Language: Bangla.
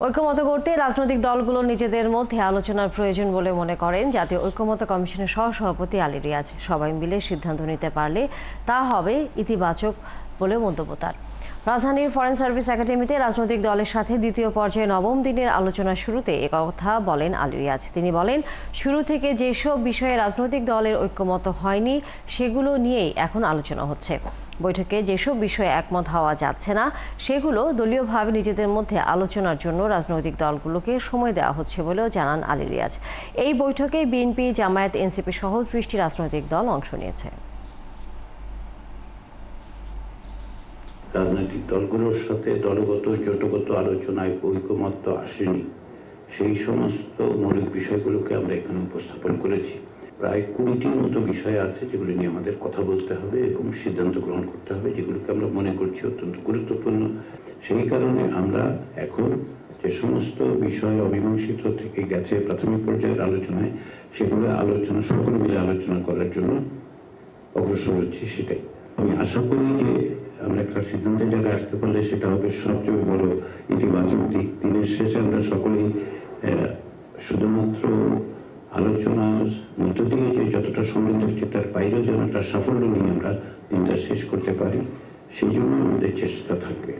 ঐক্যমত্য করতে রাজনৈতিক দলগুলো নিজেদের মধ্যে আলোচনার প্রয়োজন বলে মনে করেন জাতীয় ঐক্যমত্য কমিশনের সহসভাপতি আলী রিয়াজ। সবাই মিলে সিদ্ধান্ত নিতে পারলে তা হবে ইতিবাচক বলে মন্তব্য তার। রাজধানীর ফরেন সার্ভিস একাডেমিতে রাজনৈতিক দলের সাথে দ্বিতীয় পর্যায়ে নবম দিনের আলোচনার শুরুতে একথা বলেন আলী রিয়াজ। তিনি বলেন, শুরু থেকে যেসব বিষয়ে রাজনৈতিক দলের ঐক্যমত হয়নি সেগুলো নিয়েই এখন আলোচনা হচ্ছে। বৈঠকে যেসব বিষয়ে একমত হওয়া যাচ্ছে না সেগুলো দলীয়ভাবে নিজেদের মধ্যে আলোচনার জন্য রাজনৈতিক দলগুলোকে সময় দেওয়া হচ্ছে বলেও জানান আলী রিয়াজ। এই বৈঠকে বিএনপি, জামায়াত, এনসিপি সহ ৩০টি রাজনৈতিক দল অংশ নিয়েছে। রাজনৈতিক দলগুলোর সাথে দলগত জোটগত আলোচনায় ঐকমত্য আসেনি, সেই সমস্ত মৌলিক বিষয়গুলোকে আমরা এখানে উপস্থাপন করেছি। প্রায় 20টির মতো বিষয় আছে যেগুলো নিয়ে আমাদের কথা বলতে হবে এবং সিদ্ধান্ত গ্রহণ করতে হবে, যেগুলোকে আমরা মনে করছি অত্যন্ত গুরুত্বপূর্ণ। সেই কারণে আমরা এখন যে সমস্ত বিষয় অমীমাংসিত থেকে গেছে প্রাথমিক পর্যায়ের আলোচনায়, সেগুলো আলোচনা সকলে মিলে আলোচনা করার জন্য অগ্রসর হচ্ছি। সেটাই আমি আশা করি যে আমরা একটা সিদ্ধান্তের জায়গায় আসতে পারলে সেটা হবে সবচেয়ে বড় ইতিবাচক দিক। দিনের শেষে আমরা সকলেই শুধুমাত্র আলোচনার মধ্য দিয়ে যে যতটা সমৃদ্ধ হচ্ছে তার বাইরেও যেন একটা সাফল্য নিয়ে আমরা দিনটা শেষ করতে পারি, সেই জন্য আমাদের চেষ্টা থাকবে।